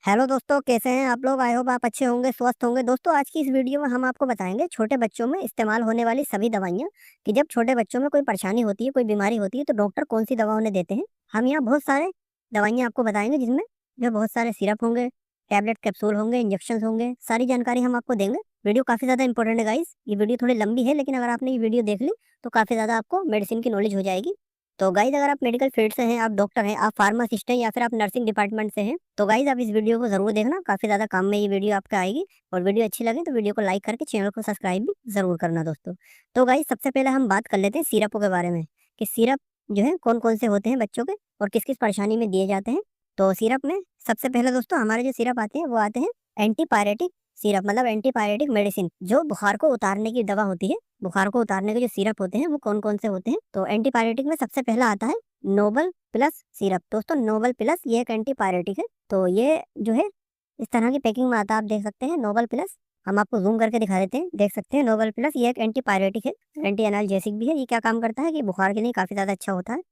Hello दोस्तों, कैसे हैं आप लोग। आई होप आप अच्छे होंगे, स्वस्थ होंगे। दोस्तों, आज की इस वीडियो में हम आपको बताएंगे छोटे बच्चों में इस्तेमाल होने वाली सभी दवाइयाँ, कि जब छोटे बच्चों में कोई परेशानी होती है, कोई बीमारी होती है, तो डॉक्टर कौन सी दवा उन्हें देते हैं। हम यहाँ बहुत सारे दवाइयाँ आपको बताएंगे, जिसमें जो बहुत सारे सिरप होंगे, टैबलेट कैप्सूल होंगे, इंजेक्शन होंगे, सारी जानकारी हम आपको देंगे। वीडियो काफी ज्यादा इंपॉर्टेंट है गाइस। ये वीडियो थोड़ी लंबी है, लेकिन अगर आपने ये वीडियो देख ली तो काफी ज्यादा आपको मेडिसिन की नॉलेज हो जाएगी। तो गाइज, अगर आप मेडिकल फील्ड से हैं, आप डॉक्टर हैं, आप फार्मासिस्ट हैं, या फिर आप नर्सिंग डिपार्टमेंट से हैं, तो गाइज आप इस वीडियो को जरूर देखना। काफी ज्यादा काम में ये वीडियो आपका आएगी। और वीडियो अच्छी लगे तो वीडियो को लाइक करके चैनल को सब्सक्राइब भी जरूर करना दोस्तों। तो गाइज, सबसे पहले हम बात कर लेते हैं सिरपों के बारे में, कि सिरप जो है कौन कौन से होते हैं बच्चों के, और किस किस परेशानी में दिए जाते हैं। तो सिरप में सबसे पहले दोस्तों हमारे जो सिरप आते हैं वो आते हैं एंटीपायरेटिक सिरप, मतलब एंटीपायरेटिक मेडिसिन, जो बुखार को उतारने की दवा होती है। बुखार को उतारने के जो सिरप होते हैं वो कौन कौन से होते हैं। तो एंटीपायरेटिक में सबसे पहला आता है नोबल प्लस सिरप। दोस्तों, नोबल प्लस ये एक एंटीपायरेटिक है। तो ये जो है इस तरह की पैकिंग में आता है, आप देख सकते हैं नोबल प्लस। हम आपको जूम करके दिखा देते हैं, देख सकते हैं नोबल प्लस। ये एक एंटीपायरेटिक है, एंटी एनाल्जेसिक भी है। ये क्या काम करता है कि बुखार के लिए काफी ज्यादा अच्छा होता है।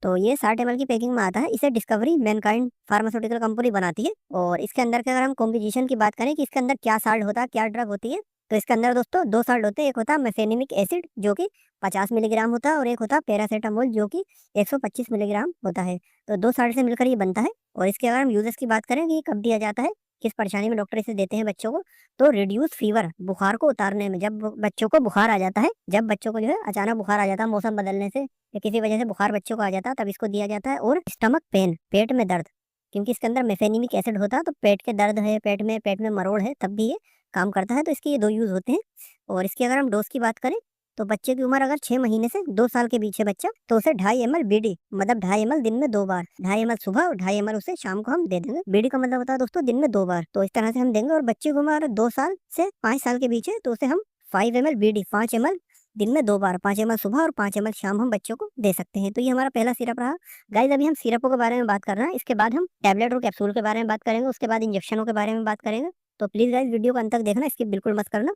तो ये 60 ml की पैकिंग में आता है। इसे डिस्कवरी मैनकाइंड फार्मास्यूटिकल कंपनी बनाती है। और इसके अंदर के अगर हम कॉम्पोजिशन की बात करें कि इसके अंदर क्या साल्ट होता है, क्या ड्रग होती है, तो इसके अंदर दोस्तों दो साल्ट होते हैं। एक होता है मेफेनिमिक एसिड जो कि 50 मिलीग्राम होता है, और एक होता है पैरासीटामोल जो कि 125 मिलीग्राम होता है। तो दो साल्ट से मिलकर ये बनता है। और इसके अगर हम यूजेस की बात करें कि ये कब दिया जाता है, किस परेशानी में डॉक्टर इसे देते हैं बच्चों को, तो रिड्यूस फीवर, बुखार को उतारने में। जब बच्चों को बुखार आ जाता है, जब बच्चों को जो है अचानक बुखार आ जाता है मौसम बदलने से, या किसी वजह से बुखार बच्चों को आ जाता है, तब इसको दिया जाता है। और स्टमक पेन, पेट में दर्द, क्योंकि इसके अंदर मेफेनिमिक एसिड होता है, तो पेट के दर्द है, पेट में मरोड़ है, तब भी ये काम करता है। तो इसके ये दो यूज होते हैं। और इसकी अगर हम डोज की बात करें, तो बच्चे की उम्र अगर 6 महीने से 2 साल के बीच है बच्चा, तो उसे 2.5 ml बीडी, मतलब 2.5 ml दिन में 2 बार, 2.5 ml सुबह और 2.5 ml उसे शाम को हम दे देंगे। बीडी का मतलब होता है दोस्तों दिन में 2 बार। तो इस तरह से हम देंगे। और बच्चे की उम्र अगर 2 साल से 5 साल के बीच है, तो उसे हम 5 ml बीडी, 5 ml दिन में 2 बार, 5 ml सुबह और 5 ml शाम हम बच्चों को दे सकते हैं। तो ये हमारा पहला सिरप रहा। गाइज, अभी हम सिरपों के बारे में बात कर रहे हैं, इसके बाद हम टैबलेट और कैप्सूल के बारे में बात करेंगे, उसके बाद इंजेक्शनों के बारे में बात करेंगे। तो प्लीज गाइज वीडियो को अंत तक देखना, इसकी बिल्कुल मत करना।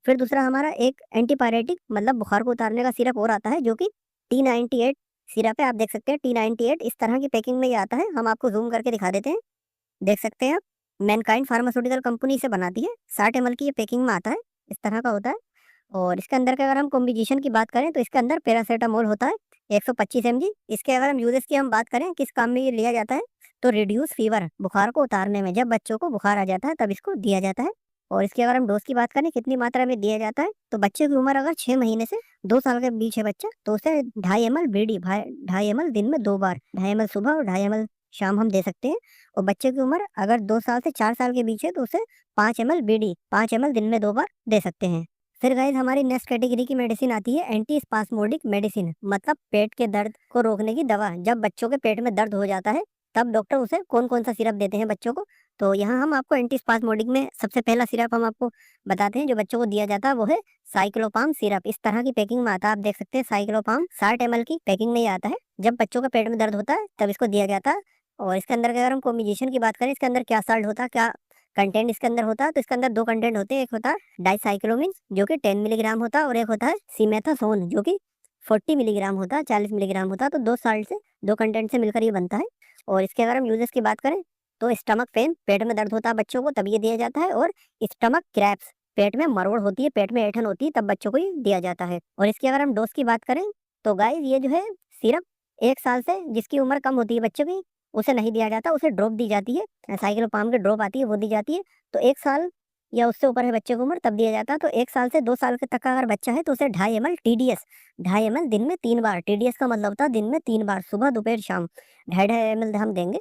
फिर दूसरा हमारा एक एंटीपायरेटिक, मतलब बुखार को उतारने का सिरप और आता है, जो कि T98 सिरप है। आप देख सकते हैं T98 इस तरह की पैकिंग में ये आता है। हम आपको जूम करके दिखा देते हैं, देख सकते हैं आप। मैनकाइंड फार्मास्यूटिकल कंपनी इसे बनाती है। 60 ml की ये पैकिंग में आता है, इस तरह का होता है। और इसके अंदर के अगर हम कॉम्बिनेशन की बात करें, तो इसके अंदर पैरासीटामोल होता है 125 mg। इसके अगर हम यूजेस की हम बात करें, किस काम में ये लिया जाता है, तो रिड्यूस फीवर, बुखार को उतारने में। जब बच्चों को बुखार आ जाता है तब इसको दिया जाता है। और इसकी अगर हम डोज की बात करें, कितनी मात्रा में दिया जाता है, तो बच्चे की उम्र अगर 6 महीने से 2 साल के बीच है बच्चा, तो उसे 2.5 ml बीडी, 2.5 ml दिन में 2 बार, 2.5 ml सुबह और 2.5 ml शाम हम दे सकते हैं। और बच्चे की उम्र अगर 2 साल से 4 साल के बीच है, तो उसे 5 ml बीडी, 5 ml दिन में 2 बार दे सकते हैं। फिर गाइज हमारी नेक्स्ट कैटेगरी की मेडिसिन आती है एंटी स्पास्मोडिक मेडिसिन, मतलब पेट के दर्द को रोकने की दवा। जब बच्चों के पेट में दर्द हो जाता है, तब डॉक्टर उसे कौन कौन सा सिरप देते हैं बच्चों को। तो यहाँ हम आपको एंटी स्पास्मोडिक में सबसे पहला सिरप हम आपको बताते हैं, जो बच्चों को दिया जाता है, वो है साइक्लोपाम सिरप। इस तरह की पैकिंग में आता है, आप देख सकते हैं साइक्लोपाम 60 ml की पैकिंग में ही आता है। जब बच्चों के पेट में दर्द होता है तब इसको दिया जाता है। और इसके अंदर अगर हम कॉम्बिनेशन की बात करें, इसके अंदर क्या साल्ट होता है, क्या कंटेंट इसके अंदर होता है, तो इसके अंदर दो कंटेंट होते हैं। एक होता है डाइसाइक्लोमिन जो कि 10 मिलीग्राम होता है, और एक होता है सीमेथासोन जो कि 40 मिलीग्राम होता है, 40 मिलीग्राम होता है। तो दो साल्ट से, दो कंटेंट से मिलकर ये बनता है। और इसके अगर हम यूजेस की बात करें, तो स्टमक पेन, पेट में दर्द होता है बच्चों को, तब ये दिया जाता है। और स्टमक क्रैप्स, पेट में मरोड़ होती है, पेट में ऐंठन होती है, तब बच्चों को ये दिया जाता है। और इसकी अगर हम डोज की बात करें, तो गाइस ये जो है सिरप 1 साल से जिसकी उम्र कम होती है बच्चों की, उसे नहीं दिया जाता, उसे ड्रॉप दी जाती है। साइक्लोपाम की ड्रॉप आती है, वो दी जाती है। तो 1 साल या उससे ऊपर है बच्चे की उम्र, तब दिया जाता है। तो 1 साल से 2 साल के तक का अगर बच्चा है, तो उसे 2.5 ml TDS, 2.5 ml दिन में 3 बार। TDS का मतलब होता है दिन में 3 बार, सुबह दोपहर शाम, 2.5 ml हम देंगे।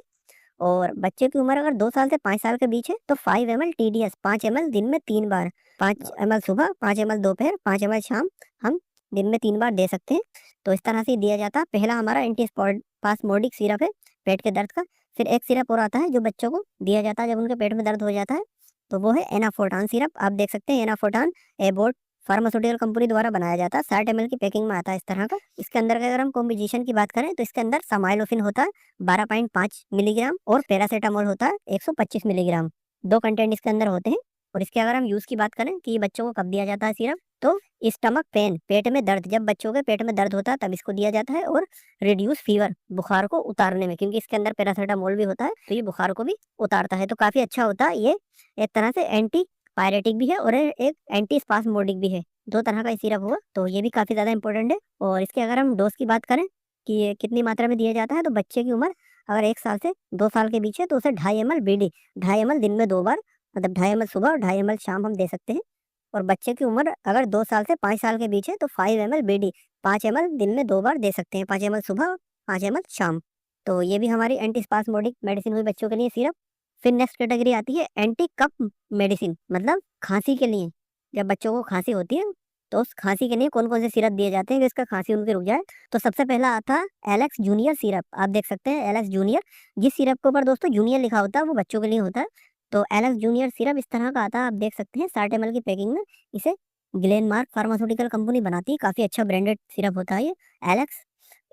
और बच्चे की उम्र अगर 2 साल से 5 साल के बीच है, तो 5 ml TDS, 5 ml दिन में 3 बार, 5 ml सुबह, 5 ml दोपहर, 5 ml शाम, हम दिन में 3 बार दे सकते हैं। तो इस तरह से दिया जाता है। पहला हमारा एंटी पास्मोडिक सिरप है पेट के दर्द का। फिर एक सिरप और आता है जो बच्चों को दिया जाता है जब उनके पेट में दर्द हो जाता है, तो वो है एनाफोर्टान सिरप। आप देख सकते हैं एनाफोर्टान एबोट फार्मास्यूटिकल कंपनी द्वारा बनाया जाता है। 60 ml की पैकिंग में आता है इस तरह का। इसके अंदर का अगर हम कॉम्बिनेशन की बात करें, तो इसके अंदर समाइलोफिन होता है 12.5 मिलीग्राम, और पैरासीटामोल होता है 125 मिलीग्राम। दो कंटेंट इसके अंदर होते हैं। और इसके अगर हम यूज की बात करें कि ये बच्चों को कब दिया जाता है सिरप, तो स्टमक पेन, पेट में दर्द, जब बच्चों के पेट में दर्द होता है तब इसको दिया जाता है। और रिड्यूस फीवर, बुखार को उतारने में, क्योंकि इसके अंदर पैरासिटामोल भी होता है तो ये बुखार को भी उतारता है। तो काफी अच्छा होता है ये, एक तरह से एंटी पायरेटिक भी है और एक एंटी स्पास्मोडिक भी है, दो तरह का सिरप हुआ। तो ये भी काफी ज्यादा इंपॉर्टेंट है। और इसके अगर हम डोज की बात करें कि ये कितनी मात्रा में दिया जाता है, तो बच्चे की उम्र अगर 1 साल से 2 साल के बीच है तो उसे 2.5 ml BD, 2.5 ml दिन में 2 बार, मतलब 2.5 ml सुबह और 2.5 ml शाम हम दे सकते हैं। और बच्चे की उम्र अगर 2 साल से 5 साल के बीच है तो 5 ml BD, 5 ml दिन में 2 बार दे सकते हैं, 5 ml सुबह और 5 ml शाम। तो ये भी हमारी एंटी स्पास्मोडिक मेडिसिन हुई बच्चों के लिए सिरप। फिर नेक्स्ट कैटेगरी आती है एंटी कफ मेडिसिन, मतलब खांसी के लिए। जब बच्चों को खांसी होती है तो उस खांसी के लिए कौन कौन से सिरप दिए जाते हैं कि इसका खांसी उनकी रुक जाए। तो सबसे पहला आता है एलेक्स जूनियर सिरप, आप देख सकते हैं एलेक्स जूनियर। जिस सिरप के ऊपर दोस्तों जूनियर लिखा होता है वो बच्चों के लिए होता है। तो एलेक्स जूनियर सिरप इस तरह का आता है, आप देख सकते हैं 60 ml की पैकिंग में। इसे ग्लेनमार्क फार्मास्यूटिकल कंपनी बनाती है, काफी अच्छा ब्रांडेड सिरप होता है ये एलेक्स।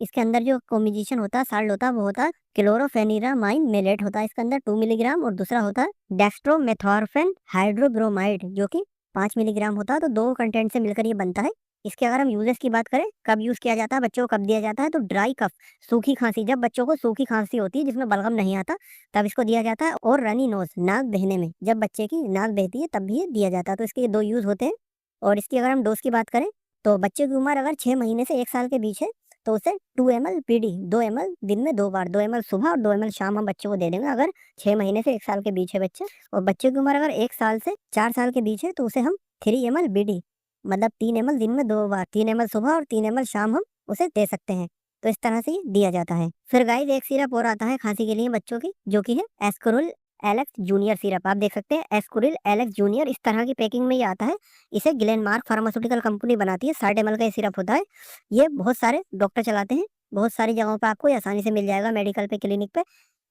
इसके अंदर जो कॉम्बिनेशन होता है, साल्ट होता है, वो होता है क्लोरोफेनिरामाइन मेलेट होता है इसके अंदर 2 मिलीग्राम, और दूसरा होता है डेक्स्ट्रोमेथॉर्फेन हाइड्रोब्रोमाइड जो कि 5 मिलीग्राम होता है। तो दो कंटेंट से मिलकर ये बनता है। इसके अगर हम यूजेस की बात करें, कब यूज किया जाता है, बच्चों को कब दिया जाता है, तो ड्राई कफ, सूखी खांसी, जब बच्चों को सूखी खांसी होती है जिसमें बलगम नहीं आता तब इसको दिया जाता है। और रनी नोज, नाक बहने में, जब बच्चे की नाक बहती है तब भी ये दिया जाता है। तो इसके ये दो यूज होते हैं। और इसकी अगर हम डोज की बात करें तो बच्चे की उम्र अगर 6 महीने से 1 साल के बीच है तो उसे 2 ml PD, 2 ml दिन में 2 बार, 2 ml सुबह और 2 ml शाम हम बच्चे को दे देंगे अगर 6 महीने से 1 साल के बीच है बच्चे। और बच्चे की उम्र अगर 1 साल से 4 साल के बीच है तो उसे हम 3 ml BD, मतलब 3 ml दिन में 2 बार, 3 ml सुबह और 3 ml शाम हम उसे दे सकते हैं। तो इस तरह से ये दिया जाता है। फिर गाइस एक सिरप और आता है खांसी के लिए बच्चों की, जो कि है एस्कोरिल एलेक्स जूनियर सिरप, आप देख सकते हैं एस्कोरिल एलेक्स जूनियर, इस तरह की पैकिंग में ये आता है। इसे ग्लेनमार्क फार्मास्यूटिकल कंपनी बनाती है, 60 ml का ये सिरप होता है। ये बहुत सारे डॉक्टर चलाते हैं, बहुत सारी जगहों पर आपको ये आसानी से मिल जाएगा, मेडिकल पे, क्लिनिक पे।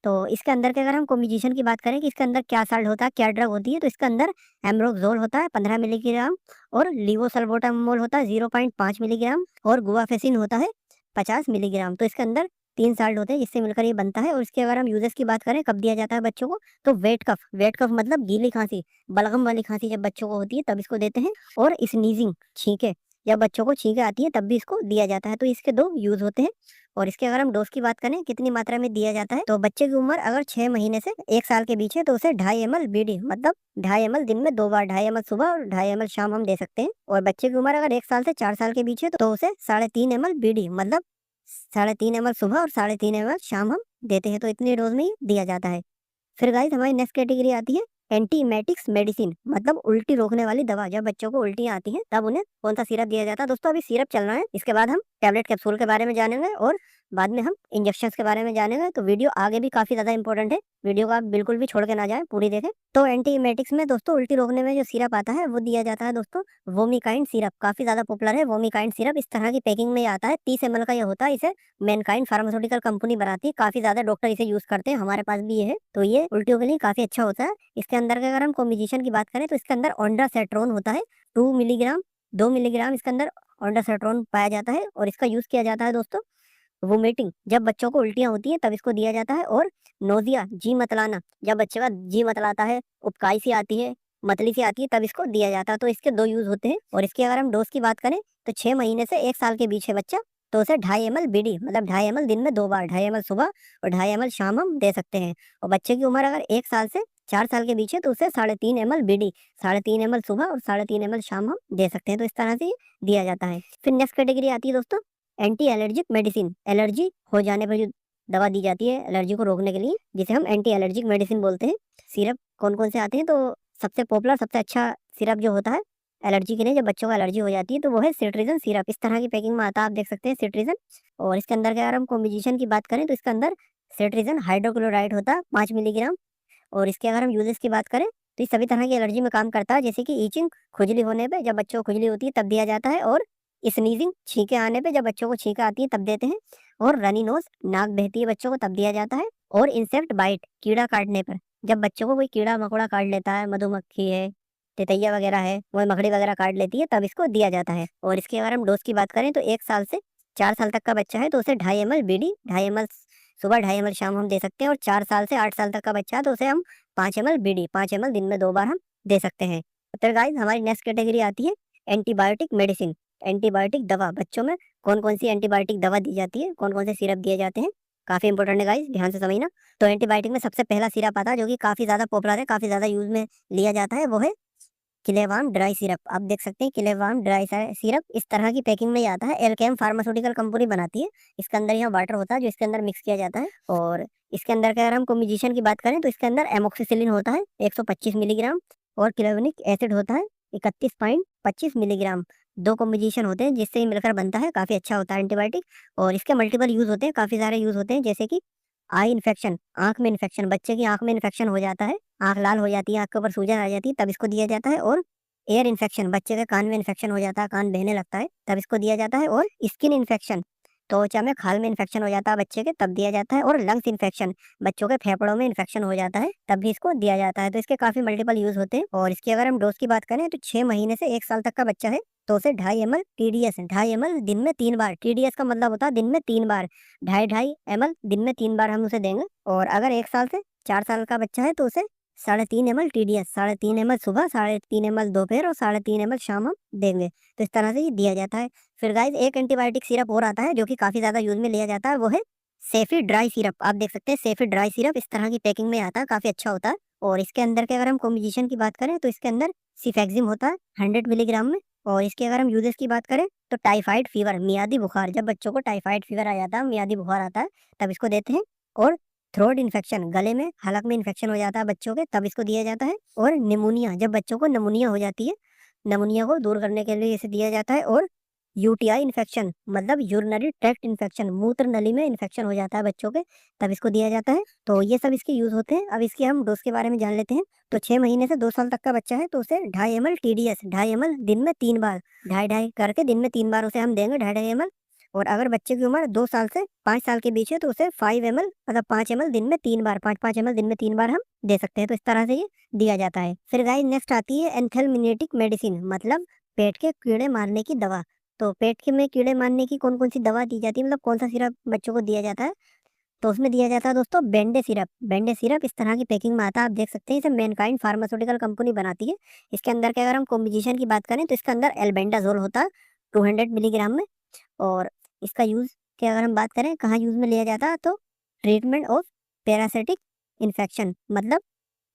तो इसके अंदर के अगर हम कॉम्बिनेशन की बात करें कि इसके अंदर क्या साल्ट होता है, क्या ड्रग होती है, तो इसके अंदर एम्ब्रोक्सोल होता है 15 मिलीग्राम, और लीवोसल्बुटामोल होता है 0.5 मिलीग्राम, और गुआफेसिन होता है 50 मिलीग्राम। तो इसके अंदर 3 साल्ट होते हैं जिससे मिलकर ये बनता है। और इसके अगर हम यूजेस की बात करें कब दिया जाता है बच्चों को, तो वेट कफ, वेट कफ मतलब गीली खांसी, बलगम वाली खांसी जब बच्चों को होती है तब इसको देते हैं। और स्नीजिंग, छींके, जब बच्चों को छींके आती है तब भी इसको दिया जाता है। तो इसके दो यूज होते हैं। और इसके अगर हम डोज की बात करें कितनी मात्रा में दिया जाता है, तो बच्चे की उम्र अगर 6 महीने से 1 साल के बीच है तो उसे 2.5 ml BD, मतलब 2.5 ml दिन में 2 बार, 2.5 ml सुबह और 2.5 ml शाम हम दे सकते हैं। और बच्चे की उम्र अगर 1 साल से 4 साल के बीच है तो उसे 3.5 ml BD, मतलब 3.5 ml सुबह और 3.5 ml शाम हम देते हैं। तो इतनी डोज में ही दिया जाता है। फिर गाइस हमारी नेक्स्ट कैटेगरी आती है एंटीमेटिक्स मेडिसिन, मतलब उल्टी रोकने वाली दवा। जब बच्चों को उल्टियां आती हैं तब उन्हें कौन सा सिरप दिया जाता है। दोस्तों अभी सिरप चल रहा है, इसके बाद हम टैबलेट कैप्सूल के बारे में जानेंगे और बाद में हम इंजेक्शन के बारे में जानेंगे। तो वीडियो आगे भी काफी ज्यादा इंपॉर्टेंट है, वीडियो को आप बिल्कुल भी छोड़ के ना जाए, पूरी देखें। तो एंटीमेटिक्स में दोस्तों उल्टी रोकने में जो सिरप आता है वो दिया जाता है दोस्तों वोमिकाइंड सिरप, काफी ज्यादा पॉपुलर है वोमिकाइंड सिरप। इस तरह की पैकिंग में आता है, 30 ml का ये होता है। इसे मैनकाइंड फार्मास्यूटिकल कंपनी बनाती है, काफी ज्यादा डॉक्टर इसे यूज करते हैं, हमारे पास भी ये है। तो ये उल्टियों के लिए काफी अच्छा होता है। इसके अंदर के अगर हम कॉम्बिनेशन की बात करें तो इसके अंदर ओंडासेट्रोन होता है 2 मिलीग्राम, 2 मिलीग्राम इसके अंदर ओंडासेट्रोन पाया जाता है। और इसका यूज किया जाता है दोस्तों वोमिटिंग, जब बच्चों को उल्टियां होती हैं तब इसको दिया जाता है। और नोजिया, जी मतलाना, जब बच्चे का जी मतलाता है, उबकाई सी आती है, मतली सी आती है, तब इसको दिया जाता है। तो इसके दो यूज होते हैं। और इसकी अगर हम डोज की बात करें तो 6 महीने से 1 साल के बीच है बच्चा तो उसे 2.5 ml BD, मतलब 2.5 ml दिन में 2 बार, 2.5 ml सुबह और 2.5 ml शाम हम दे सकते हैं। और बच्चे की उम्र अगर 1 साल से 4 साल के बीच है तो उसे 3.5 ml BD, 3.5 ml सुबह और 3.5 ml शाम हम दे सकते हैं। तो इस तरह से ये दिया जाता है। फिर नेक्स्ट कैटेगरी आती है दोस्तों एंटी एलर्जिक मेडिसिन, एलर्जी हो जाने पर जो दवा दी जाती है एलर्जी को रोकने के लिए, जिसे हम एंटी एलर्जिक मेडिसिन बोलते हैं। सिरप कौन कौन से आते हैं, तो सबसे पॉपुलर, सबसे अच्छा सिरप जो होता है एलर्जी के लिए, जब बच्चों को एलर्जी हो जाती है, तो वो है सिट्रिजन सिरप। इस तरह की पैकिंग में आता है, आप देख सकते हैं सिट्रिजन। और इसके अंदर के अगर हम कॉम्बिनेशन की बात करें तो इसके अंदर सिट्रिजन हाइड्रोक्लोराइड होता है 5 मिलीग्राम। और इसके अगर हम यूजेस की बात करें तो ये सभी तरह की एलर्जी में काम करता है, जैसे कि ईचिंग, खुजली होने पे, जब बच्चों को खुजली होती है तब दिया जाता है। और स्नीजिंग, छींके आने पे, जब बच्चों को छींके आती है तब देते हैं। और रनी नोज, नाक बहती है बच्चों को तब दिया जाता है। और इंसेक्ट बाइट, कीड़ा काटने पर, जब बच्चों को कोई कीड़ा मकोड़ा काट लेता है, मधुमक्खी है, तितैया वगैरह है, वो मकड़ी वगैरह काट लेती है, तब इसको दिया जाता है। और इसकी अगर हम डोज की बात करें तो 1 साल से 4 साल तक का बच्चा है तो उसे 2.5 ml BD, 2.5 ml सुबह, 2.5 ml शाम हम दे सकते हैं। और 4 साल से 8 साल तक का बच्चा है तो उसे हम 5 ml BD, 5 ml दिन में 2 बार हम दे सकते हैं। फिर गाइस हमारी नेक्स्ट कैटेगरी आती है एंटीबायोटिक मेडिसिन, एंटीबायोटिक दवा, बच्चों में कौन कौन सी एंटीबायोटिक दवा दी जाती है, कौन कौन से सिरप दिए जाते हैं, काफी इंपॉर्टेंट है गाइस, ध्यान से समझना। तो एंटीबायोटिक में सबसे पहला सिरप आता है जो कि काफी ज्यादा पॉपुलर है, काफी ज्यादा यूज में लिया जाता है, वो है किलेवाम ड्राई सिरप। आप देख सकते हैं किलेवाम ड्राई सिरप इस तरह की पैकिंग में ही आता है। एल्केम फार्मास्यूटिकल कंपनी बनाती है। इसके अंदर यहाँ वाटर होता है जो इसके अंदर मिक्स किया जाता है, और इसके अंदर का अगर हम कॉम्बिनेशन की बात करें तो इसके अंदर एमोक्सिसिलिन होता है 125 मिलीग्राम, और क्लेवनिक एसिड होता है 31.25 मिलीग्राम। दो कॉम्बिनेशन होते हैं जिससे ही मिलकर बनता है, काफी अच्छा होता है एंटीबायोटिक। और इसके मल्टीपल यूज होते हैं, काफी सारे यूज होते हैं, जैसे कि आई इन्फेक्शन, आंख में इन्फेक्शन, बच्चे की आंख में इन्फेक्शन हो जाता है, आंख लाल हो जाती है, आंख के ऊपर सूजन आ जाती है, तब इसको दिया जाता है। और एयर इन्फेक्शन, बच्चे के कान में इन्फेक्शन हो जाता है, कान बहने लगता है, तब इसको दिया जाता है। और स्किन इन्फेक्शन, त्वचा में खाल में इन्फेक्शन हो जाता है बच्चे के, तब दिया जाता है। और लंग्स इन्फेक्शन, बच्चों के फेफड़ों में इन्फेक्शन हो जाता है, तब भी इसको दिया जाता है। तो इसके काफी मल्टीपल यूज होते हैं। और इसकी अगर हम डोज की बात करें तो 6 महीने से 1 साल तक का बच्चा है तो उसे 2.5 ml TDS, 2.5 ml दिन में 3 बार, TDS का मतलब होता है दिन में 3 बार, 2.5 2.5 ml दिन में 3 बार हम उसे देंगे। और अगर 1 साल से 4 साल का बच्चा है तो उसे 3.5 ml TDS, 3.5 ml सुबह, 3.5 ml दोपहर, और 3.5 ml शाम हम देंगे। तो इस तरह से ये दिया जाता है। फिर गाइस एक एंटीबायोटिक सिरप और आता है जो कि काफी ज्यादा यूज में लिया जाता है, वो है सेफी ड्राई सिरप। आप देख सकते हैं सेफी ड्राई सिरप इस तरह की पैकिंग में आता है, काफी अच्छा होता है। और इसके अंदर के अगर हम कॉम्बिनेशन की बात करें तो इसके अंदर सिफेक्सिम होता है 100 मिलीग्राम में। और इसके अगर हम यूजेस की बात करें तो टाइफाइड फीवर, मियादी बुखार, जब बच्चों को टाइफाइड फीवर आ जाता है, मियादी बुखार आता है, तब इसको देते हैं। और थ्रोट इन्फेक्शन, गले में हलक में इन्फेक्शन हो जाता है बच्चों के, तब इसको दिया जाता है। और निमोनिया, जब बच्चों को निमोनिया हो जाती है, निमोनिया को दूर करने के लिए इसे दिया जाता है। और यूटीआई इन्फेक्शन, मतलब यूरिनरी ट्रैक्ट इन्फेक्शन, मूत्र नली में इन्फेक्शन हो जाता है बच्चों के, तब इसको दिया जाता है। तो ये सब इसके यूज होते हैं। अब इसके हम डोज के बारे में जान लेते हैं। तो 6 महीने से 2 साल तक का बच्चा है तो उसे 2.5 ml TDS, 2.5 ml दिन में 3 बार, ढाई ढाई करके दिन में 3 बार उसे हम देंगे, 2.5 2.5 ml। और अगर बच्चे की उम्र 2 साल से 5 साल के बीच है तो उसे 5 ml, मतलब 5 ml दिन में 3 बार, 5 5 ml दिन में 3 बार हम दे सकते हैं। तो इस तरह से ये दिया जाता है। फिर गाइस नेक्स्ट आती है एंथेल्मिनेटिक मेडिसिन, मतलब पेट के कीड़े मारने की दवा। तो पेट के में कीड़े मारने की कौन कौन सी दवा दी जाती है, मतलब कौन सा सिरप बच्चों को दिया जाता है, तो उसमें दिया जाता है दोस्तों बेंडे सिरप। बेंडे सिरप इस तरह की पैकिंग में आता है, आप देख सकते हैं। इसे मैनकाइंड फार्मास्यूटिकल कंपनी बनाती है। इसके अंदर के अगर हम कॉम्बिनेशन की बात करें तो इसके अंदर एल्बेंडाजोल होता है 200 मिलीग्राम में। और इसका यूज की अगर हम बात करें कहाँ यूज में लिया जाता है, तो ट्रीटमेंट ऑफ पैरासिटिक इन्फेक्शन, मतलब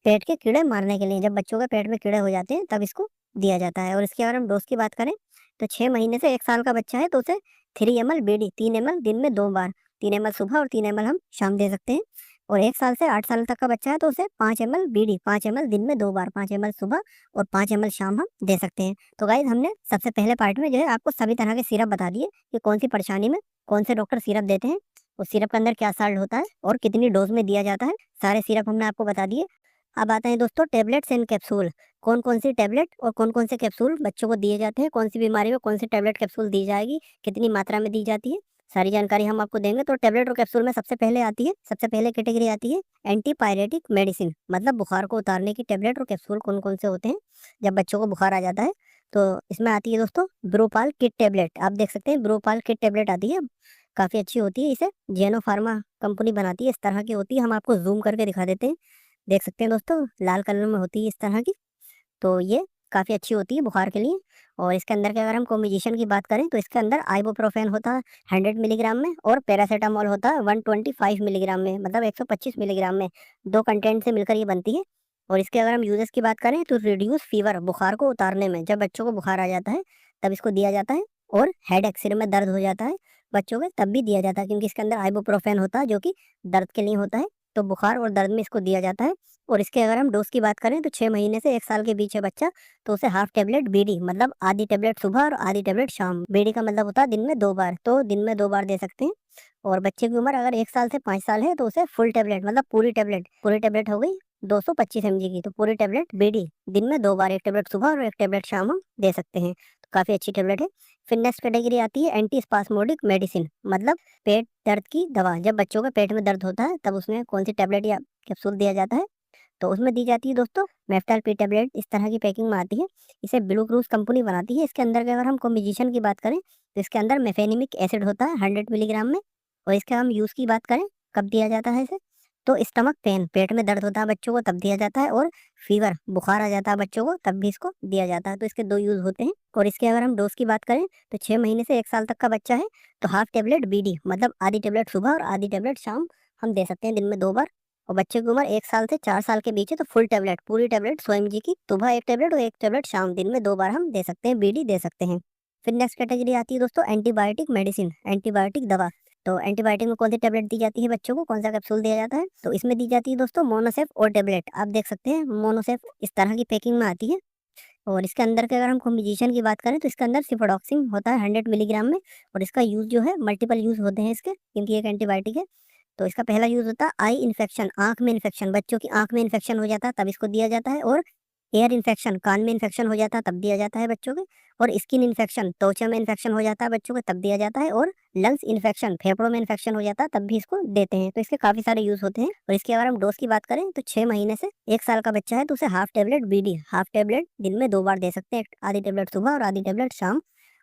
पेट के कीड़े मारने के लिए, जब बच्चों के पेट में कीड़े हो जाते हैं तब इसको दिया जाता है। और इसके अगर हम डोज की बात करें तो 6 महीने से 1 साल का बच्चा है तो उसे 3 ml BD, 3 ml दिन में 2 बार, 3 ml सुबह और 3 ml हम शाम दे सकते हैं। और 1 साल से 8 साल तक का बच्चा है तो उसे 5 ml BD, 5 ml दिन में 2 बार, 5 ml सुबह और 5 ml शाम हम दे सकते हैं। तो गाइज हमने सबसे पहले पार्ट में जो है आपको सभी तरह के सिरप बता दिए कि कौन सी परेशानी में कौन से डॉक्टर सिरप देते हैं, उस सिरप के अंदर क्या साल्ट होता है और कितनी डोज में दिया जाता है, सारे सिरप हमने आपको बता दिए। अब आते हैं दोस्तों टेबलेट्स एंड कैप्सूल, कौन कौन सी टेबलेट और कौन कौन से कैप्सूल बच्चों को दिए जाते हैं, कौन सी बीमारी में कौन सी टेबलेट कैप्सूल दी जाएगी, कितनी मात्रा में दी जाती है, सारी जानकारी हम आपको देंगे। तो टेबलेट और कैप्सूल में सबसे पहले आती है, सबसे पहले कैटेगरी आती है एंटीपायरेटिक मेडिसिन, मतलब बुखार को उतारने की टेबलेट और कैप्सूल कौन कौन से होते हैं जब बच्चों को बुखार आ जाता है। तो इसमें आती है दोस्तों ब्रोपाल किट टेबलेट, आप देख सकते हैं ब्रोपाल किट टेबलेट आती है, काफी अच्छी होती है। इसे जेनो फार्मा कंपनी बनाती है, इस तरह की होती है, हम आपको जूम करके दिखा देते हैं। देख सकते हैं दोस्तों लाल कलर में होती है इस तरह की। तो ये काफ़ी अच्छी होती है बुखार के लिए। और इसके अंदर के अगर हम कॉम्बिनेशन की बात करें तो इसके अंदर आइबुप्रोफेन होता है 100 मिलीग्राम में, और पैरासीटामोल होता है 125 मिलीग्राम में, मतलब 125 मिलीग्राम में। दो कंटेंट से मिलकर ये बनती है। और इसके अगर हम यूजेस की बात करें तो रिड्यूस फीवर, बुखार को उतारने में, जब बच्चों को बुखार आ जाता है तब इसको दिया जाता है। और हेडेक, सिर में दर्द हो जाता है बच्चों के, तब भी दिया जाता है, क्योंकि इसके अंदर आइबुप्रोफेन होता है जो कि दर्द के लिए होता है। तो बुखार और दर्द में इसको दिया जाता है। और इसके अगर हम डोज की बात करें तो 6 महीने से 1 साल के बीच है बच्चा तो उसे हाफ टेबलेट बीडी, मतलब आधी टेबलेट सुबह और आधी टेबलेट शाम, बीडी का मतलब होता है दिन में 2 बार, तो दिन में 2 बार दे सकते हैं। और बच्चे की उम्र अगर 1 साल से 5 साल है तो उसे फुल टेबलेट, मतलब पूरी टेबलेट हो गई 225 mg की, तो पूरी टेबलेट बीडी दिन में 2 बार, एक टेबलेट सुबह और एक टेबलेट शाम हम दे सकते हैं। तो काफी अच्छी टेबलेट है। फिर नेक्स्ट कैटेगरी आती है एंटी स्पास्मोडिक मेडिसिन, मतलब पेट दर्द की दवा, जब बच्चों के पेट में दर्द होता है तब उसमें कौन सी टेबलेट या कैप्सूल दिया जाता है, तो उसमें दी जाती है दोस्तों मेफ्टाल पी टेबलेट, इस तरह की पैकिंग में आती है। इसे ब्लू क्रूज कंपनी बनाती है। इसके अंदर के अगर हम कॉम्बिनेशन की बात करें तो इसके अंदर मेफेनिमिक एसिड होता है 100 मिलीग्राम में। और इसके हम यूज़ की बात करें कब दिया जाता है इसे, तो स्टमक पेन, पेट में दर्द होता है बच्चों को तब दिया जाता है, और फीवर, बुखार आ जाता है बच्चों को तब भी इसको दिया जाता है। तो इसके 2 यूज़ होते हैं। और इसके अगर हम डोज़ की बात करें तो 6 महीने से 1 साल तक का बच्चा है तो हाफ टेबलेट बीडी, मतलब आधी टेबलेट सुबह और आधी टेबलेट शाम हम दे सकते हैं दिन में 2 बार। और बच्चे की उम्र 1 साल से 4 साल के बीच है तो फुल टेबलेट, पूरी टेबलेट 100 mg की सुबह 1 टेबलेट और 1 टेबलेट शाम, दिन में 2 बार हम दे सकते हैं, बीडी दे सकते हैं। फिर नेक्स्ट कैटेगरी आती है दोस्तों एंटीबायोटिक मेडिसिन, एंटीबायोटिक दवा। तो एंटीबायोटिक में कौन सी टेबलेट दी जाती है बच्चों को, कौन सा कैप्सूल दिया जाता है, तो इसमें दी जाती है दोस्तों मोनोसेफ और टेबलेट। आप देख सकते हैं मोनोसेफ इस तरह की पैकिंग में आती है। और इसके अंदर के अगर हम कॉम्बिनेशन की बात करें तो इसके अंदर सिफोडॉक्सिन होता है 100 मिलीग्राम में। और इसका यूज़ जो है मल्टीपल यूज़ होते हैं इसके, क्योंकि एक एंटीबायोटिक है। तो इसका पहला यूज़ होता है आई इन्फेक्शन, आँख में इन्फेक्शन, बच्चों की आँख में इन्फेक्शन हो जाता है तब इसको दिया जाता है। और एयर इन्फेक्शन, कान में इन्फेक्शन हो जाता है तब दिया जाता है बच्चों के। और स्किन इन्फेक्शन, त्वचा में इन्फेक्शन हो जाता है बच्चों को तब दिया जाता है। और लंग्स इन्फेक्शन, फेफड़ों में इन्फेक्शन हो जाता है तब भी इसको देते हैं। तो इसके काफ़ी सारे यूज़ होते हैं। और इसकी अगर हम डोज़ की बात करें तो 6 महीने से 1 साल का बच्चा है तो उसे half tablet BD, half tablet दिन में 2 बार दे सकते हैं, आधी टेबलेट सुबह और आधी टेबलेट शाम।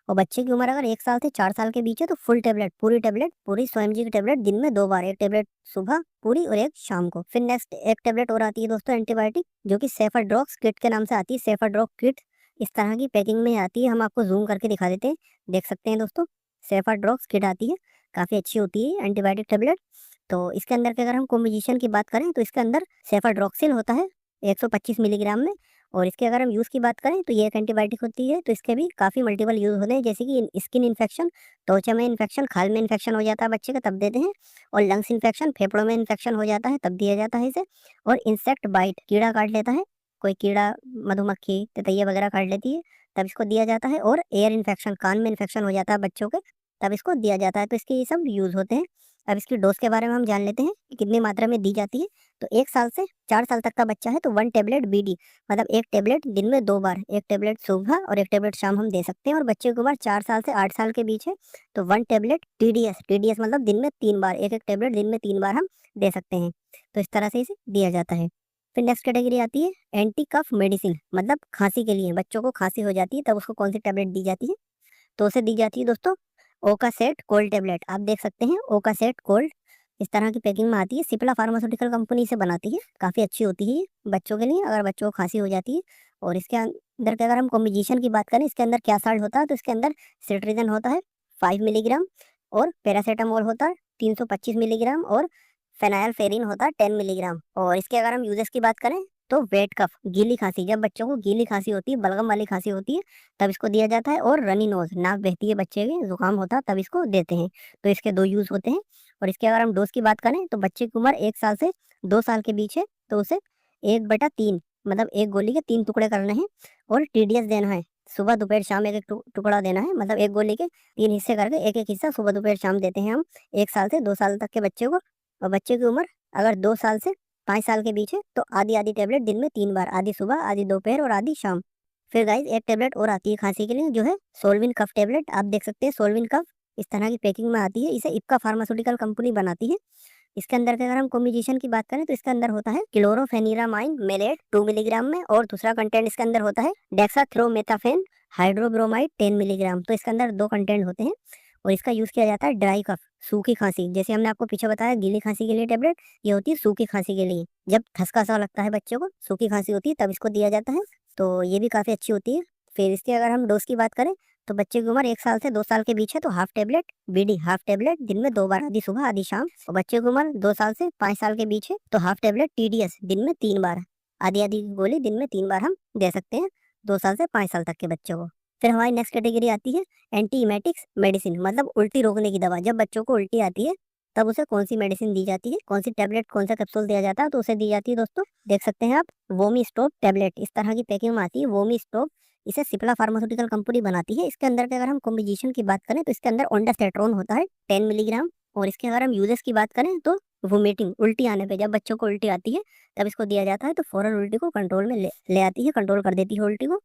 और बच्चे की उम्र अगर 1 साल से 4 साल के बीच है तो फुल टेबलेट, पूरी 100 mg की टेबलेट दिन में 2 बार, 1 टेबलेट सुबह पूरी और 1 शाम को। फिर नेक्स्ट एक टेबलेट और आती है दोस्तों एंटीबायोटिक, जो कि सेफाड्रॉक्स किट के नाम से आती है। सेफाड्रॉक्स किट इस तरह की पैकिंग में आती है, हम आपको जूम करके दिखा देते हैं, देख सकते हैं दोस्तों। सेफाड्रॉक्स किट आती है, काफ़ी अच्छी होती है एंटीबायोटिक टेबलेट। तो इसके अंदर के अगर हम कॉम्बिनेशन की बात करें तो इसके अंदर सेफाड्रॉक्सिल होता है 125 मिलीग्राम में। और इसके अगर हम यूज़ की बात करें तो ये एक एंटीबायोटिक होती है, तो इसके भी काफ़ी मल्टीपल यूज़ होते हैं, जैसे कि स्किन इन्फेक्शन, त्वचा में इन्फेक्शन, खाल में इन्फेक्शन हो जाता है बच्चे का तब देते हैं। और लंग्स इन्फेक्शन, फेफड़ों में इन्फेक्शन हो जाता है तब दिया जाता है इसे। और इंसेक्ट बाइट, कीड़ा काट लेता है कोई, कीड़ा, मधुमक्खी, तितैया वगैरह काट लेती है तब इसको दिया जाता है। और एयर इन्फेक्शन, कान में इन्फेक्शन हो जाता है बच्चों के तब इसको दिया जाता है। तो इसके ये सब यूज़ होते हैं। अब इसकी डोज़ के बारे में हम जान लेते हैं कि कितनी मात्रा में दी जाती है। तो 1 साल से 4 साल तक का बच्चा है तो 1 टेबलेट बीडी, मतलब 1 टेबलेट दिन में 2 बार, 1 टेबलेट सुबह और 1 टेबलेट शाम हम दे सकते हैं। और बच्चे की उम्र 4 साल से 8 साल के बीच है तो 1 टेबलेट टीडीएस, टीडीएस मतलब दिन में 3 बार, 1-1 टेबलेट दिन में 3 बार हम दे सकते हैं। तो इस तरह से इसे दिया जाता है। फिर नेक्स्ट कैटेगरी आती है एंटी कफ मेडिसिन, मतलब खाँसी के लिए, बच्चों को खाँसी हो जाती है तब उसको कौन सी टेबलेट दी जाती है, तो उसे दी जाती है दोस्तों ओकासेट कोल्ड टेबलेट। आप देख सकते हैं ओकासेट कोल्ड इस तरह की पैकिंग में आती है, सिप्ला फार्मास्यूटिकल कंपनी से बनाती है, काफ़ी अच्छी होती है ये बच्चों के लिए अगर बच्चों को खांसी हो जाती है। और इसके अंदर के अगर हम कॉम्बिनेशन की बात करें, इसके अंदर क्या साल्ट होता है, तो इसके अंदर सिट्रिजन होता है 5 मिलीग्राम, और पैरासीटामोल होता है 325 मिलीग्राम, और फेनाइलफेरिन होता है 10 मिलीग्राम। और इसके अगर हम यूजेस की बात करें तो वेट कफ, गीली खांसी, जब बच्चों को गीली खांसी होती है, बलगम वाली खांसी होती है तब इसको दिया जाता है। और रनी नोज, नाक बहती है बच्चे के, जुकाम होता है तब इसको देते हैं। तो इसके 2 यूज़ होते हैं। और इसके अगर हम डोज की बात करें तो बच्चे की उम्र 1 साल से 2 साल के बीच है तो उसे 1/3, मतलब 1 गोली के 3 टुकड़े करने हैं। और टीडीएस देना है, सुबह दोपहर शाम 1-1 टुकड़ा देना है, मतलब 1 गोली के 3 हिस्से करके 1-1 हिस्सा सुबह दोपहर शाम देते हैं हम 1 साल से 2 साल तक के बच्चे को। और बच्चे की उम्र अगर 2 साल से 5 साल के बीच है तो आधी-आधी टेबलेट दिन में 3 बार, आधी सुबह, आधी दोपहर और आधी शाम। फिर गाइस एक टेबलेट और आती है खांसी के लिए, जो है सोल्विन कफ टेबलेट। आप देख सकते हैं सोल्विन कफ इस तरह की पैकिंग में आती है, इसे इप्का फार्मास्यूटिकल कंपनी बनाती है। इसके अंदर के अगर हम कॉम्बिनेशन की बात करें तो इसके अंदर होता है क्लोरोफेनिरामाइन मेलेट 2 मिलीग्राम में, और दूसरा कंटेंट इसके अंदर होता है डेक्साथ्रोमेथाफेन हाइड्रोब्रोमाइड 10 मिलीग्राम। तो इसके अंदर 2 कंटेंट होते हैं। और इसका यूज़ किया जाता है ड्राई कफ, सूखी खांसी, जैसे हमने आपको पीछे बताया गीली खांसी के लिए टेबलेट, ये होती है सूखी खांसी के लिए, जब खसखा सा लगता है बच्चों को, सूखी खांसी होती है तब इसको दिया जाता है। तो ये भी काफ़ी अच्छी होती है। फिर इसकी अगर हम डोज की बात करें तो बच्चे की उम्र 1 साल से 2 साल के बीच है तो half tablet BD, half tablet दिन में 2 बार, आधी सुबह आधी शाम। और बच्चे की उम्र 2 साल से 5 साल के बीच है तो हाफ टेबलेट टीडीएस दिन में 3 बार, आधी आधी गोली दिन में 3 बार हम दे सकते हैं 2 साल से 5 साल तक के बच्चों को। फिर हमारी नेक्स्ट कैटेगरी आती है एंटी इमेटिक्स मेडिसिन, मतलब उल्टी रोकने की दवा। जब बच्चों को उल्टी आती है तब उसे कौन सी मेडिसिन दी जाती है, कौन सी टेबलेट, कौन सा कैप्सूल दिया जाता है, तो उसे दी जाती है दोस्तों, देख सकते हैं आप, वोमी स्टॉप टेबलेट। इस तरह की पैकिंग में आती है वोमी स्टॉप, इसे सिप्ला फार्मास्यूटिकल कंपनी बनाती है। इसके अंदर के अगर हम कॉम्बिनेशन की बात करें तो इसके अंदर ओंडास्टेट्रोन होता है 10 मिलीग्राम। और इसके अगर हम यूजेस की बात करें तो वोमिटिंग, उल्टी आने पे, जब बच्चों को उल्टी आती है तब इसको दिया जाता है, तो फौरन उल्टी को कंट्रोल में ले आती है, कंट्रोल कर देती है उल्टी को।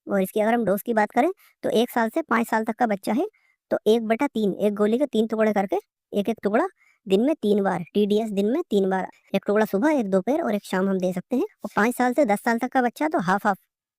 और इसकी अगर हम डोज की बात करें तो 1 साल से 5 साल तक का बच्चा है तो 1/3, 1 गोली के 3 टुकड़े करके 1-1 टुकड़ा दिन में 3 बार, टीडीएस दिन में 3 बार, 1 टुकड़ा सुबह, 1 दोपहर और 1 शाम हम दे सकते हैं। और 5 साल से 10 साल तक का बच्चा तो हाफ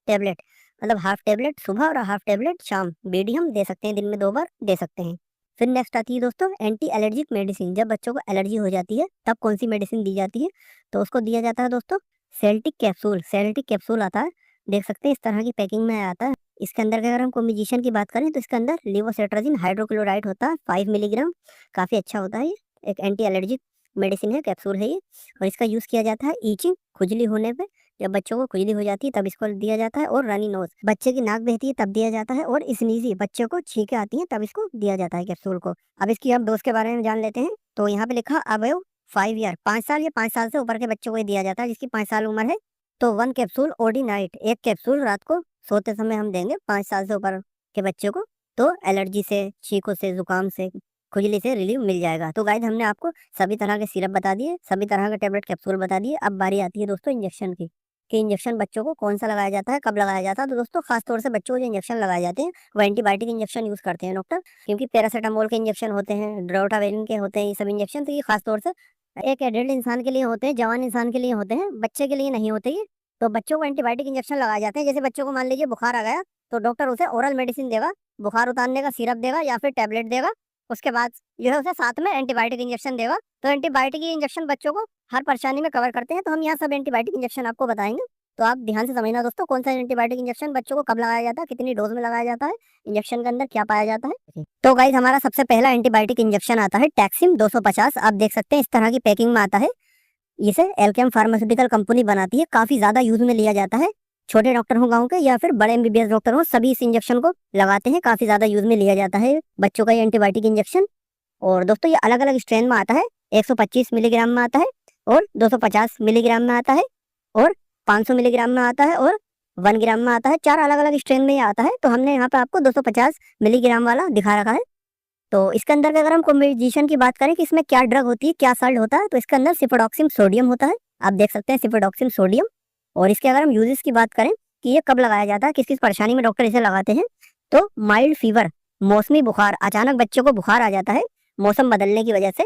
टेबलेट, मतलब हाफ टेबलेट सुबह और हाफ टेबलेट शाम, बीडी हम दे सकते हैं, दिन में 2 बार दे सकते हैं। फिर नेक्स्ट आती है दोस्तों एंटी एलर्जिक मेडिसिन। जब बच्चों को एलर्जी हो जाती है तब कौन सी मेडिसिन दी जाती है, तो उसको दिया जाता है दोस्तों सेल्टिक कैप्सूल। सेल्टिक कैप्सूल आता है, देख सकते हैं इस तरह की पैकिंग में आता है। इसके अंदर अगर हम कॉम्बिनेशन की बात करें तो इसके अंदर लेवोसेट्राजिन हाइड्रोक्लोराइड होता है 5 मिलीग्राम। काफ़ी अच्छा होता है, ये एक एंटी एलर्जिक मेडिसिन है, कैप्सूल है ये। और इसका यूज़ किया जाता है ईचिंग, खुजली होने पे। जब बच्चों को खुजली हो जाती है तब इसको दिया जाता है। और रनी नोज, बच्चे की नाक बहती है तब दिया जाता है। और स्नीजी, बच्चे को छींकें आती हैं तब इसको दिया जाता है कैप्सूल को। अब इसकी हम डोज के बारे में जान लेते हैं। तो यहाँ पे लिखा अबव 5 ईयर, 5 साल या 5 साल से ऊपर के बच्चों को ये दिया जाता है जिसकी 5 साल उम्र है। तो 1 कैप्सूल ओडी नाइट, एक कैप्सूल रात को सोते समय हम देंगे 5 साल से ऊपर के बच्चे को। तो एलर्जी से, छींकों से, जुकाम से, खुजली से रिलीफ मिल जाएगा। तो गाइस हमने आपको सभी तरह के सिरप बता दिए, सभी तरह के टेबलेट कैप्सूल बता दिए। अब बारी आती है दोस्तों इंजेक्शन की, कि इंजेक्शन बच्चों को कौन सा लगाया जाता है, कब लगाया जाता है। तो दोस्तों खास तौर से बच्चों को जो इंजेक्शन लगाए जाते हैं वो एंटीबायोटिक इंजेक्शन यूज करते हैं डॉक्टर, क्योंकि पैरासीटामोल के इंजेक्शन होते हैं, ड्रोटावेलिन के होते हैं, ये सब इंजेक्शन। तो ये खास तौर से एक एडल्ट इंसान के लिए होते हैं, जवान इंसान के लिए होते हैं, बच्चे के लिए नहीं होते ये। तो बच्चों को एंटीबायोटिक इंजेक्शन लगाए जाते हैं। जैसे बच्चों को मान लीजिए बुखार आ गया तो डॉक्टर उसे ओरल मेडिसिन देगा, बुखार उतारने का सिरप देगा या फिर टैबलेट देगा। उसके बाद जो है उसे साथ में एंटीबायोटिक इंजेक्शन देगा। तो एंटीबायोटिक इंजेक्शन बच्चों को हर परेशानी में कवर करते हैं। तो हम यहाँ सब एंटीबायोटिक इंजेक्शन आपको बताएंगे। तो आप ध्यान से समझना दोस्तों, कौन सा एंटीबायोटिक इंजेक्शन बच्चों को कब लगाया जाता है, कितनी डोज में लगाया जाता है, इंजेक्शन के अंदर क्या पाया जाता है। तो गाइज हमारा सबसे पहला एंटीबायोटिक इंजेक्शन आता है टैक्सिम 250। आप देख सकते हैं इस तरह की पैकिंग में आता है। इसे एल्केम फार्मास्यूटिकल कंपनी बनाती है, काफी ज्यादा यूज में लिया जाता है। छोटे डॉक्टर हो गाँव के या फिर बड़े एमबीबीएस डॉक्टर हो, सभी इस इंजेक्शन को लगाते हैं। काफी ज्यादा यूज में लिया जाता है बच्चों का ये एंटीबायोटिक इंजेक्शन। और दोस्तों ये अलग अलग स्ट्रेन में आता है, 125 मिलीग्राम में आता है और 250 मिलीग्राम में आता है और 500 मिलीग्राम में आता है और 1 ग्राम में आता है। 4 अलग अलग स्ट्रेन में ये आता है। तो हमने यहाँ पे आपको 250 मिलीग्राम वाला दिखा रखा है। तो इसके अंदर अगर हम कॉम्बिनेशन की बात करें कि इसमें क्या ड्रग होती है, क्या साल्ट होता है, तो इसके अंदर सिफोडॉक्सिम सोडियम होता है। आप देख सकते हैं सिफोडॉक्सिम सोडियम। और इसके अगर हम यूजेस की बात करें कि ये कब लगाया जाता है, किस किस परेशानी में डॉक्टर इसे लगाते हैं, तो माइल्ड फीवर, मौसमी बुखार, अचानक बच्चों को बुखार आ जाता है मौसम बदलने की वजह से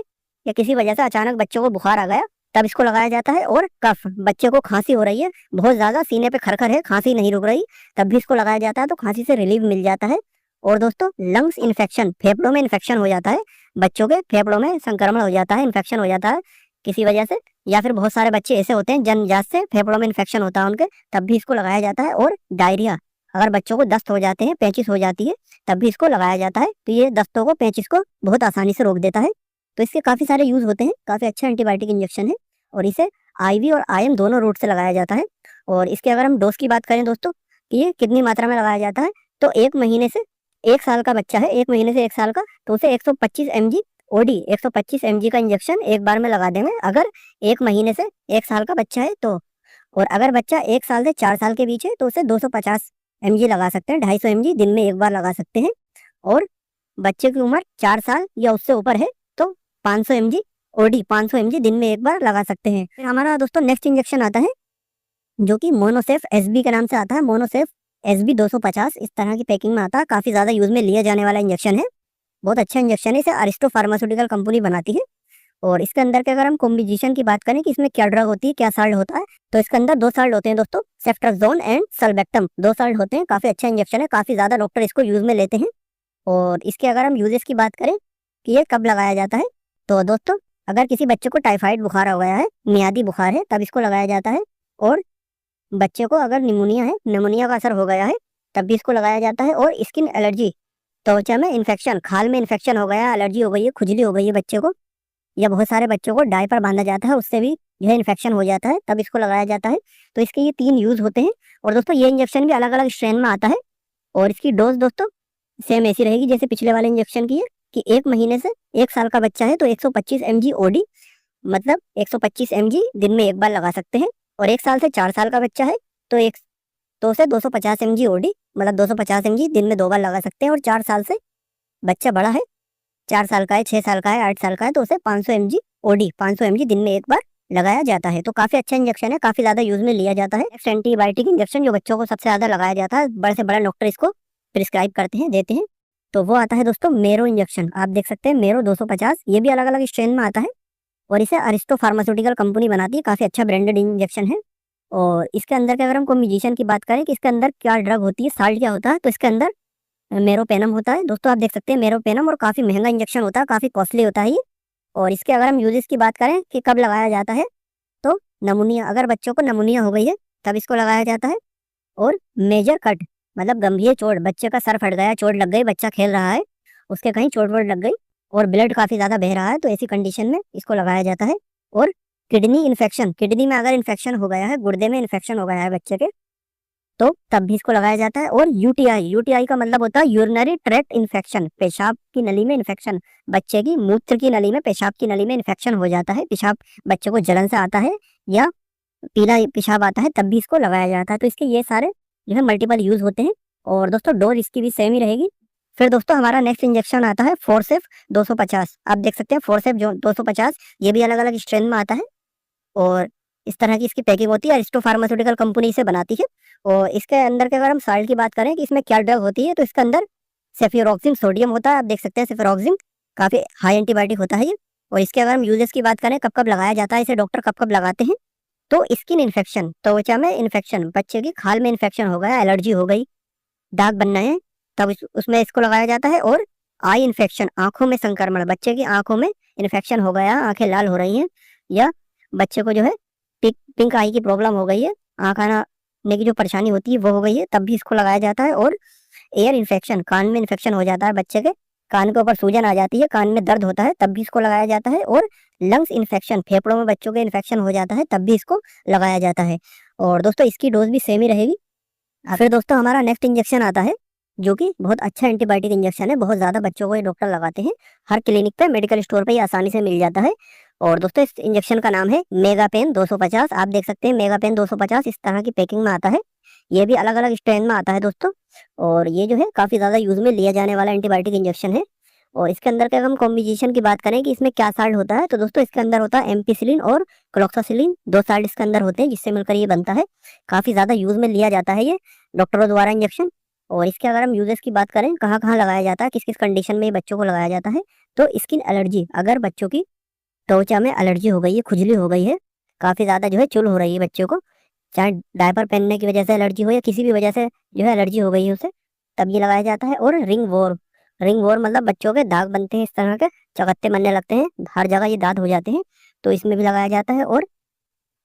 या किसी वजह से अचानक बच्चों को बुखार आ गया तब इसको लगाया जाता है। और कफ, बच्चे को खांसी हो रही है बहुत ज्यादा, सीने पे खरखर है, खांसी नहीं रुक रही, तब भी इसको लगाया जाता है। तो खांसी से रिलीफ मिल जाता है। और दोस्तों लंग्स इन्फेक्शन, फेफड़ों में इन्फेक्शन हो जाता है, बच्चों के फेफड़ों में संक्रमण हो जाता है, इन्फेक्शन हो जाता है किसी वजह से, या फिर बहुत सारे बच्चे ऐसे होते हैं जन्मजात से फेफड़ों में इन्फेक्शन होता है उनके, तब भी इसको लगाया जाता है। और डायरिया, अगर बच्चों को दस्त हो जाते हैं, पेचिश हो जाती है, तब भी इसको लगाया जाता है। तो ये दस्तों को, पेचिश को बहुत आसानी से रोक देता है। तो इसके काफी सारे यूज होते हैं, काफी अच्छा एंटीबायोटिक इंजेक्शन है। और इसे आईवी और आईएम दोनों रूट से लगाया जाता है। और इसके अगर हम डोज की बात करें दोस्तों कि ये कितनी मात्रा में लगाया जाता है, तो 1 महीने से 1 साल का बच्चा है, 1 महीने से 1 साल का, तो उसे 125 mg ओडी, 125 mg का इंजेक्शन एक बार में लगा देंगे अगर 1 महीने से 1 साल का बच्चा है तो। और अगर बच्चा 1 साल से 4 साल के बीच है तो उसे 250 mg लगा सकते हैं, 250 mg दिन में एक बार लगा सकते हैं। और बच्चे की उम्र 4 साल या उससे ऊपर है तो 500 mg ओडी, 500 mg दिन में एक बार लगा सकते हैं। फिर हमारा दोस्तों नेक्स्ट इंजेक्शन आता है जो कि मोनोसेफ एसबी के नाम से आता है। मोनोसेफ एसबी 250 इस तरह की पैकिंग में आता है, काफी ज्यादा यूज में लिया जाने वाला इंजेक्शन है, बहुत अच्छा इंजेक्शन है। इसे अरिस्टो फार्मास्यूटिकल कंपनी बनाती है। और इसके अंदर के अगर हम कॉम्बिनेशन की बात करें कि इसमें क्या ड्रग होती है, क्या साल्ट होता है, तो इसके अंदर 2 साल्ट होते हैं दोस्तों, सेफ्ट्राजोन एंड सल्बेक्टम, 2 साल्ट होते हैं। काफी अच्छा इंजेक्शन है, काफी ज्यादा डॉक्टर इसको यूज में लेते हैं। और इसके अगर हम यूजेस की बात करें कि ये कब लगाया जाता है, तो दोस्तों अगर किसी बच्चे को टाइफाइड बुखार हो गया है, मियादी बुखार है, तब इसको लगाया जाता है। और बच्चे को अगर निमोनिया है, निमोनिया का असर हो गया है, तब भी इसको लगाया जाता है। और स्किन एलर्जी, त्वचा में इन्फेक्शन, खाल में इन्फेक्शन हो गया, एलर्जी हो गई है, खुजली हो गई है बच्चे को, या बहुत सारे बच्चों को डायपर बांधा जाता है, उससे भी जो है इन्फेक्शन हो जाता है, तब इसको लगाया जाता है। तो इसके ये 3 यूज होते हैं। और दोस्तों ये इंजेक्शन भी अलग अलग स्ट्रेन में आता है। और इसकी डोज दोस्तों सेम ऐसी रहेगी जैसे पिछले वाले इंजेक्शन की है, कि 1 महीने से 1 साल का बच्चा है तो 125 mg ओडी, मतलब 125 mg दिन में एक बार लगा सकते हैं। और 1 साल से 4 साल का बच्चा है तो उसे 250 mg ओडी, मतलब 250 mg दिन में 2 बार लगा सकते हैं। और 4 साल से बच्चा बड़ा है, 4 साल का है, 6 साल का है, 8 साल का है, तो उसे 500 mg ओडी, 500 mg दिन में एक बार लगाया जाता है। तो काफी अच्छा इंजेक्शन है, काफी ज्यादा यूज में लिया जाता है। नेक्स्ट एंटीबायोटिक इंजेक्शन जो बच्चों को सबसे ज्यादा लगाया जाता है, बड़े से बड़ा डॉक्टर इसको प्रिस्क्राइब करते हैं, देते हैं, तो वो आता है दोस्तों मेरो इंजेक्शन। आप देख सकते हैं मेरो 250, ये भी अलग अलग स्ट्रेन में आता है। और इसे अरिस्टो फार्मास्यूटिकल कंपनी बनाती है, काफी अच्छा ब्रांडेड इंजेक्शन है। और इसके अंदर के अगर हम कॉम्बिनेशन की बात करें कि इसके अंदर क्या ड्रग होती है, साल्ट क्या होता है, तो इसके अंदर मेरोपेनम होता है। दोस्तों आप देख सकते हैं मेरोपेनम, और काफ़ी महंगा इंजेक्शन होता है, काफ़ी कॉस्टली होता है ये। और इसके अगर हम यूजेस की बात करें कि कब लगाया जाता है, तो नमूनिया, अगर बच्चों को नमूनिया हो गई है तब इसको लगाया जाता है। और मेजर कट मतलब गंभीर चोट, बच्चे का सर फट गया, चोट लग गई, बच्चा खेल रहा है, उसके कहीं चोट वोट लग गई और ब्लड काफ़ी ज़्यादा बह रहा है, तो ऐसी कंडीशन में इसको लगाया जाता है। और किडनी इन्फेक्शन, किडनी में अगर इन्फेक्शन हो गया है, गुर्दे में इन्फेक्शन हो गया है बच्चे के, तो तब भी इसको लगाया जाता है। और यूटीआई, यूटीआई का मतलब होता है यूरिनरी ट्रैक्ट इन्फेक्शन, पेशाब की नली में इन्फेक्शन, बच्चे की मूत्र की नली में, पेशाब की नली में इन्फेक्शन हो जाता है, पेशाब बच्चे को जलन से आता है या पीला पेशाब आता है, तब भी इसको लगाया जाता है। तो इसके ये सारे जो है मल्टीपल यूज होते हैं। और दोस्तों डोज इसकी भी सेम ही रहेगी। फिर दोस्तों हमारा नेक्स्ट इंजेक्शन आता है फोर्सेप 250। आप देख सकते हैं फोर्सेप जो 250, ये भी अलग अलग स्ट्रेन में आता है और इस तरह की इसकी पैकिंग होती है। अरिस्टो फार्मास्यूटिकल कंपनी इसे बनाती है। और इसके अंदर के अगर हम साल्ट की बात करें कि इसमें क्या ड्रग होती है, तो इसके अंदर सेफिरोक्सिन सोडियम होता है। आप देख सकते हैं सेफिरोक्सिन काफी हाई एंटीबायोटिक होता है ये। और इसके अगर हम यूजेस की बात करें, कब कब लगाया जाता है इसे, डॉक्टर कब कब लगाते हैं, तो स्किन इन्फेक्शन, त्वचा में इन्फेक्शन, बच्चे की खाल में इन्फेक्शन हो गया, एलर्जी हो गई, दाग बनना है, तब उसमें इसको लगाया जाता है। और आई इन्फेक्शन, आंखों में संक्रमण, बच्चे की आंखों में इन्फेक्शन हो गया, आंखें लाल हो रही हैं, या बच्चे को जो है पिंक आई की प्रॉब्लम हो गई है, आंख आने की जो परेशानी होती है वो हो गई है, तब भी इसको लगाया जाता है। और एयर इन्फेक्शन, कान में इन्फेक्शन हो जाता है बच्चे के, कान के ऊपर सूजन आ जाती है, कान में दर्द होता है, तब भी इसको लगाया जाता है। और लंग्स इन्फेक्शन, फेफड़ों में बच्चों के इन्फेक्शन हो जाता है, तब भी इसको लगाया जाता है। और दोस्तों इसकी डोज भी सेम ही रहेगी। फिर दोस्तों हमारा नेक्स्ट इंजेक्शन आता है, जो कि बहुत अच्छा एंटीबायोटिक इंजेक्शन है, बहुत ज़्यादा बच्चों को ये डॉक्टर लगाते हैं, हर क्लिनिक पे, मेडिकल स्टोर पे ये आसानी से मिल जाता है। और दोस्तों इस इंजेक्शन का नाम है मेगापेन 250। आप देख सकते हैं मेगापेन 250 इस तरह की पैकिंग में आता है। ये भी अलग अलग स्ट्रेन में आता है दोस्तों। और ये जो है काफ़ी ज़्यादा यूज में लिया जाने वाला एंटीबायोटिक इंजेक्शन है। और इसके अंदर के अगर हम कॉम्बिनेशन की बात करें कि इसमें क्या साल्ट होता है, तो दोस्तों इसके अंदर होता है एम्पिसिलिन और क्लोक्सासिलिन, दो साल्ट इसके अंदर होते हैं जिससे मिलकर ये बनता है। काफ़ी ज़्यादा यूज में लिया जाता है ये डॉक्टरों द्वारा इंजेक्शन। और इसके अगर हम यूजेस की बात करें, कहाँ कहाँ लगाया जाता है, किस किस कंडीशन में ये बच्चों को लगाया जाता है, तो स्किन एलर्जी, अगर बच्चों की त्वचा में एलर्जी हो गई है, खुजली हो गई है, काफ़ी ज़्यादा जो है चुल हो रही है बच्चों को, चाहे डायपर पहनने की वजह से एलर्जी हो या किसी भी वजह से जो है एलर्जी हो गई है उसे, तब ये लगाया जाता है। और रिंग वोर, रिंग वोर मतलब बच्चों के दाग बनते हैं इस तरह के, चकत्ते बनने लगते हैं, हर जगह ये दाग हो जाते हैं, तो इसमें भी लगाया जाता है। और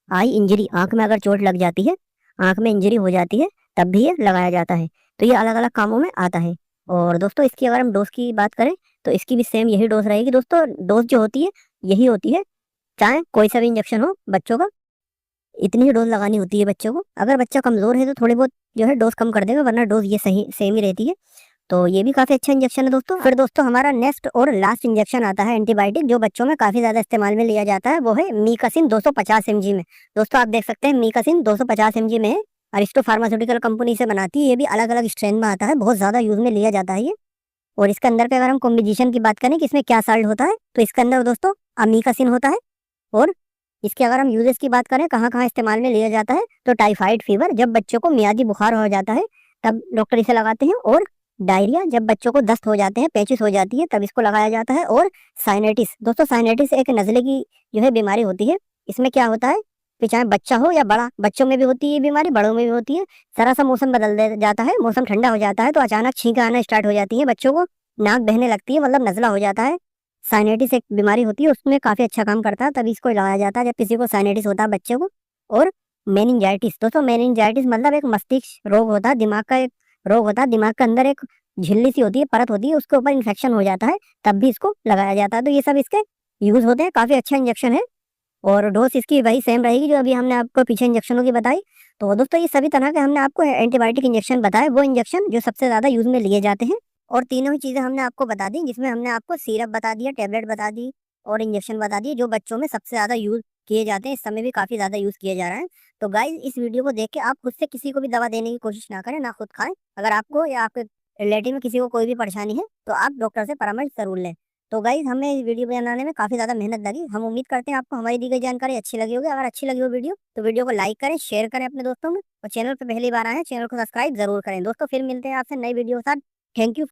आई इंजरी, आंख में अगर चोट लग जाती है, आंख में इंजरी हो जाती है, तब भी ये लगाया जाता है। तो ये अलग अलग कामों में आता है। और दोस्तों इसकी अगर हम डोज की बात करें, तो इसकी भी सेम यही डोज रहेगी दोस्तों। डोज जो होती है यही होती है, चाहे कोई सा भी इंजेक्शन हो बच्चों का, इतनी ही डोज लगानी होती है बच्चों को। अगर बच्चा कमजोर है तो थोड़ी बहुत जो है डोज कम कर देगा, वरना डोज ये सही सेम ही रहती है। तो ये भी काफी अच्छा इंजेक्शन है दोस्तों। फिर दोस्तों हमारा नेक्स्ट और लास्ट इंजेक्शन आता है एंटीबायोटिक, जो बच्चों में काफी ज्यादा इस्तेमाल में लिया जाता है, वो है मीकासिन 250 mg में। दोस्तों आप देख सकते हैं मीकासिन 250 mg में है, अरिस्टो फार्मास्यूटिकल कंपनी से बनाती है। ये भी अलग अलग स्ट्रेन में आता है, बहुत ज्यादा यूज में लिया जाता है ये। और इसके अंदर के अगर हम कॉम्बिनेशन की बात करें कि इसमें क्या साल्ट होता है, तो इसके अंदर दोस्तों अमीकासिन होता है। और इसके अगर हम यूजेस की बात करें, कहाँ कहाँ इस्तेमाल में लिया जाता है, तो टाइफाइड फीवर, जब बच्चों को मियादी बुखार हो जाता है तब डॉक्टर इसे लगाते हैं। और डायरिया, जब बच्चों को दस्त हो जाते हैं, पेचिश हो जाती है, तब इसको लगाया जाता है। और साइनेटिस, दोस्तों साइनेटिस एक नज़ले की जो है बीमारी होती है। इसमें क्या होता है कि चाहे बच्चा हो या बड़ा, बच्चों में भी होती है ये बीमारी, बड़ों में भी होती है। जरा सा मौसम बदल दे जाता है, मौसम ठंडा हो जाता है, तो अचानक छींकें आना स्टार्ट हो जाती है बच्चों को, नाक बहने लगती है, मतलब नज़ला हो जाता है। साइनेटिस एक बीमारी होती है, उसमें काफ़ी अच्छा काम करता है, तभी इसको लगाया जाता है जब किसी को साइनेटिस होता है बच्चे को। और मेनिंजाइटिस, दोस्तों मेनिंजाइटिस मतलब एक मस्तिष्क रोग होता है, दिमाग का एक रोग होता है, दिमाग के अंदर एक झिल्ली सी होती है, परत होती है, उसके ऊपर इन्फेक्शन हो जाता है, तब भी इसको लगाया जाता है। तो ये सब इसके यूज होते हैं, काफ़ी अच्छा इंजेक्शन है। और डोज इसकी वही सेम रहेगी जो अभी हमने आपको पीछे इंजेक्शनों की बताई। तो दोस्तों ये सभी तरह के हमने आपको एंटीबायोटिक इंजेक्शन बताए, वो इंजेक्शन जो सबसे ज़्यादा यूज में लिए जाते हैं। और तीनों ही चीज़ें हमने आपको बता दी, जिसमें हमने आपको सिरप बता दिया, टैबलेट बता दी और इंजेक्शन बता दिए, जो बच्चों में सबसे ज़्यादा यूज़ किए जाते हैं, इस समय भी काफ़ी ज़्यादा यूज़ किया जा रहा है। तो गाइज इस वीडियो को देख के आप खुद से किसी को भी दवा देने की कोशिश ना करें, ना खुद खाएं। अगर आपको या आपके रिलेटिव में किसी को कोई भी परेशानी है, तो आप डॉक्टर से परामर्श जरूर लें। तो गाइज हमें इस वीडियो बनाने में काफ़ी ज़्यादा मेहनत लगी। हम उम्मीद करते हैं आपको हमारी दी गई जानकारी अच्छी लगी होगी। अगर अच्छी लगी हो वीडियो, तो वीडियो को लाइक करें, शेयर करें अपने दोस्तों में, और चैनल पर पहली बार आए हैं चैनल को सब्सक्राइब जरूर करें। दोस्तों फिर मिलते हैं आपसे नई वीडियो के साथ। Thank you.